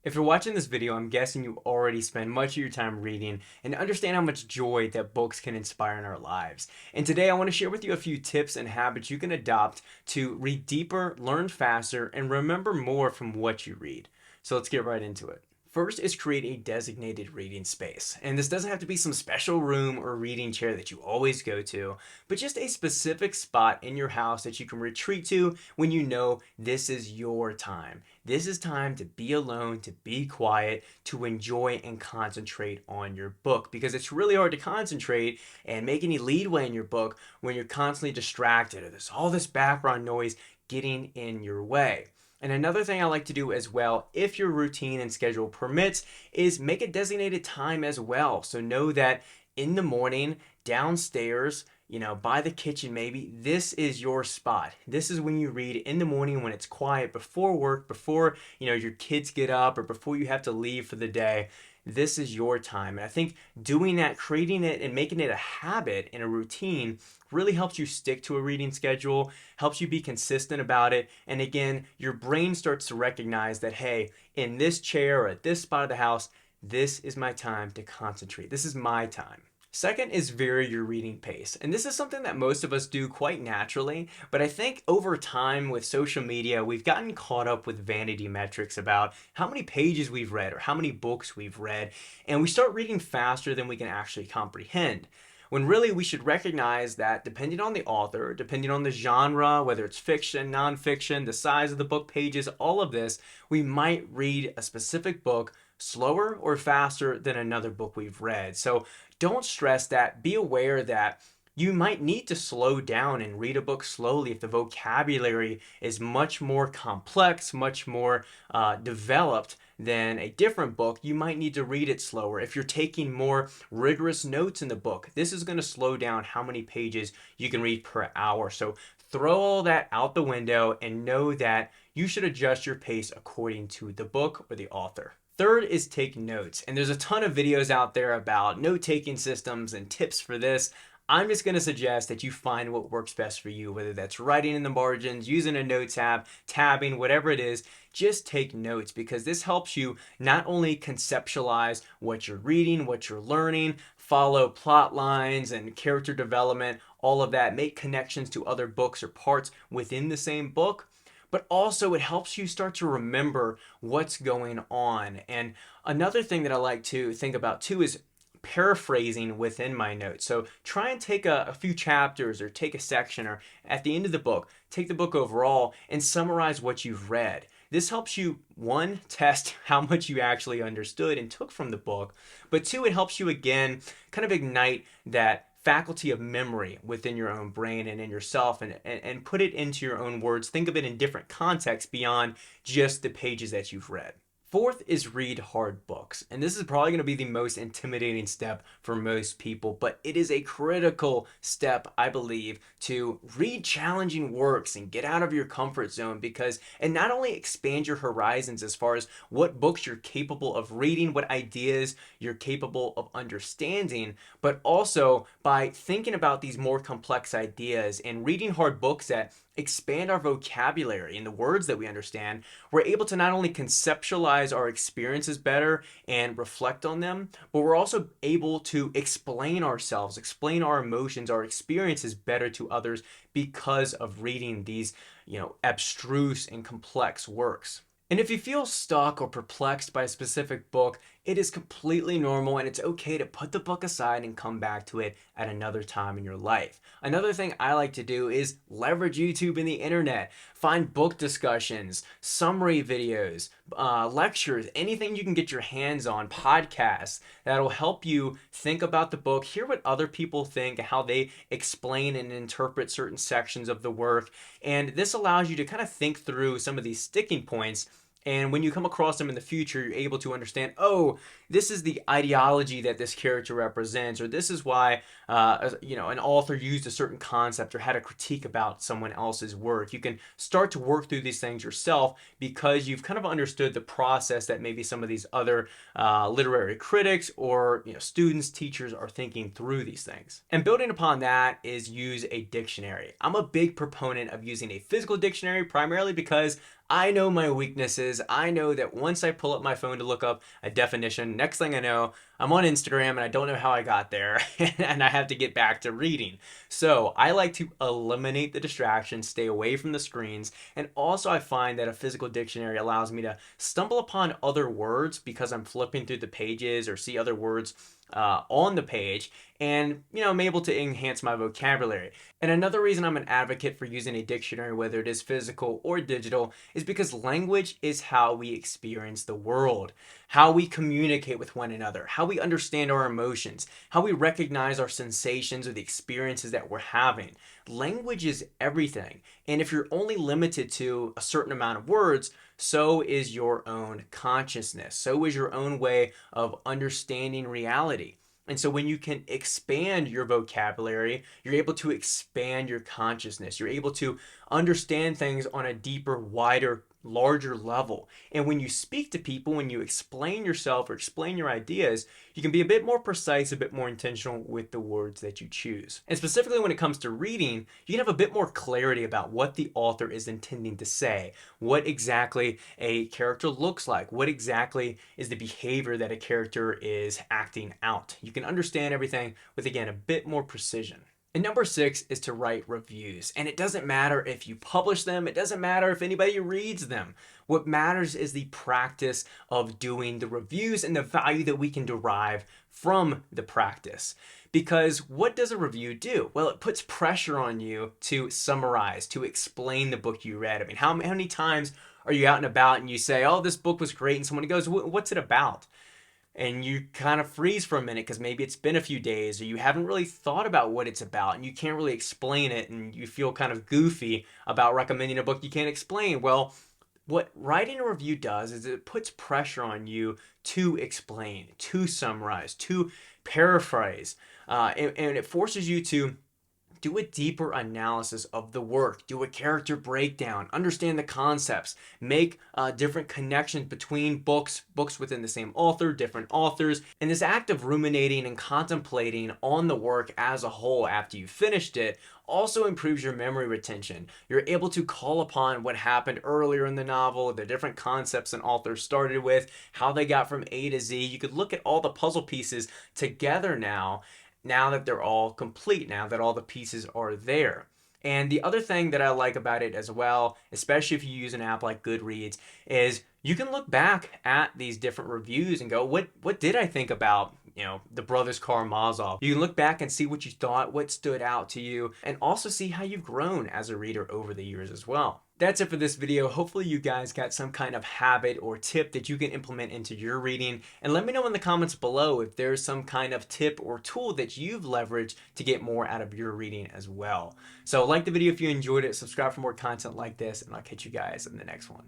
If you're watching this video, I'm guessing you already spend much of your time reading and understand how much joy that books can inspire in our lives. And today I want to share with you a few tips and habits you can adopt to read deeper, learn faster, and remember more from what you read. So let's get right into it. First is create a designated reading space. And this doesn't have to be some special room or reading chair that you always go to, but just a specific spot in your house that you can retreat to when you know this is your time. This is time to be alone, to be quiet, to enjoy and concentrate on your book because it's really hard to concentrate and make any leadway in your book when you're constantly distracted or there's all this background noise getting in your way. And another thing I like to do as well, if your routine and schedule permits, is make a designated time as well. So know that in the morning, downstairs, by the kitchen maybe, this is your spot. This is when you read in the morning when it's quiet, before work, before, your kids get up or before you have to leave for the day. This is your time. And I think doing that, creating it and making it a habit and a routine really helps you stick to a reading schedule, helps you be consistent about it. And again, your brain starts to recognize that, hey, in this chair or at this spot of the house, this is my time to concentrate. This is my time. Second is vary your reading pace. And this is something that most of us do quite naturally, but I think over time with social media, we've gotten caught up with vanity metrics about how many pages we've read or how many books we've read, and we start reading faster than we can actually comprehend. When really we should recognize that depending on the author, depending on the genre, whether it's fiction, nonfiction, the size of the book pages, all of this, we might read a specific book slower or faster than another book we've read. So don't stress that. Be aware that you might need to slow down and read a book slowly if the vocabulary is much more complex, much more developed than a different book. You might need to read it slower. If you're taking more rigorous notes in the book, this is going to slow down how many pages you can read per hour. So throw all that out the window and know that you should adjust your pace according to the book or the author. Third is take notes. And there's a ton of videos out there about note-taking systems and tips for this. I'm just going to suggest that you find what works best for you, whether that's writing in the margins, using a notes app, tabbing, whatever it is. Just take notes because this helps you not only conceptualize what you're reading, what you're learning, follow plot lines and character development, all of that, make connections to other books or parts within the same book, but also it helps you start to remember what's going on. And another thing that I like to think about too is paraphrasing within my notes. So try and take a few chapters or take a section or at the end of the book, take the book overall and summarize what you've read. This helps you, one, test how much you actually understood and took from the book, but two, it helps you again kind of ignite that faculty of memory within your own brain and in yourself and put it into your own words. Think of it in different contexts beyond just the pages that you've read. Fourth is read hard books. And this is probably going to be the most intimidating step for most people, but it is a critical step, I believe, to read challenging works and get out of your comfort zone because it not only expands your horizons as far as what books you're capable of reading, what ideas you're capable of understanding, but also by thinking about these more complex ideas and reading hard books that expand our vocabulary and the words that we understand, we're able to not only conceptualize our experiences better and reflect on them, but we're also able to explain ourselves, explain our emotions, our experiences better to others because of reading these, abstruse and complex works. And if you feel stuck or perplexed by a specific book, it is completely normal and it's okay to put the book aside and come back to it at another time in your life. Another thing I like to do is leverage YouTube and the internet. Find book discussions, summary videos, lectures, anything you can get your hands on, podcasts that'll help you think about the book, hear what other people think, how they explain and interpret certain sections of the work. And this allows you to kind of think through some of these sticking points. And when you come across them in the future, you're able to understand, oh, this is the ideology that this character represents, or this is why, an author used a certain concept or had a critique about someone else's work. You can start to work through these things yourself because you've kind of understood the process that maybe some of these other literary critics or students, teachers are thinking through these things. And building upon that is use a dictionary. I'm a big proponent of using a physical dictionary primarily because I know my weaknesses. I know that once I pull up my phone to look up a definition, next thing I know, I'm on Instagram and I don't know how I got there and I have to get back to reading. So I like to eliminate the distractions, stay away from the screens, and also I find that a physical dictionary allows me to stumble upon other words because I'm flipping through the pages or see other words on the page, and I'm able to enhance my vocabulary. And another reason I'm an advocate for using a dictionary, whether it is physical or digital, is because language is how we experience the world, how we communicate with one another, how we understand our emotions, how we recognize our sensations or the experiences that we're having. Language is everything. And if you're only limited to a certain amount of words, so is your own consciousness. So is your own way of understanding reality. And so when you can expand your vocabulary, you're able to expand your consciousness. You're able to understand things on a deeper, wider, larger level. And when you speak to people, when you explain yourself or explain your ideas, you can be a bit more precise, a bit more intentional with the words that you choose. And specifically when it comes to reading, you can have a bit more clarity about what the author is intending to say, what exactly a character looks like, what exactly is the behavior that a character is acting out. You can understand everything with, again, a bit more precision. And number 6 is to write reviews. And it doesn't matter if you publish them, it doesn't matter if anybody reads them. What matters is the practice of doing the reviews and the value that we can derive from the practice. Because what does a review do? Well, it puts pressure on you to summarize, to explain the book you read. I mean, how many times are you out and about and you say, oh, this book was great, and someone goes, what's it about? And you kind of freeze for a minute because maybe it's been a few days or you haven't really thought about what it's about and you can't really explain it, and you feel kind of goofy about recommending a book you can't explain. Well, what writing a review does is it puts pressure on you to explain, to summarize, to paraphrase, and it forces you to do a deeper analysis of the work, do a character breakdown, understand the concepts, make different connections between books within the same author, different authors. And this act of ruminating and contemplating on the work as a whole after you finished it also improves your memory retention. You're able to call upon what happened earlier in the novel, the different concepts an author started with, how they got from A to Z. You could look at all the puzzle pieces together now that they're all complete, now that all the pieces are there. And the other thing that I like about it as well, especially if you use an app like Goodreads, is you can look back at these different reviews and go, what did I think about, the Brothers Karamazov? You can look back and see what you thought, what stood out to you, and also see how you've grown as a reader over the years as well. That's it for this video. Hopefully you guys got some kind of habit or tip that you can implement into your reading. And let me know in the comments below if there's some kind of tip or tool that you've leveraged to get more out of your reading as well. So like the video if you enjoyed it, subscribe for more content like this, and I'll catch you guys in the next one.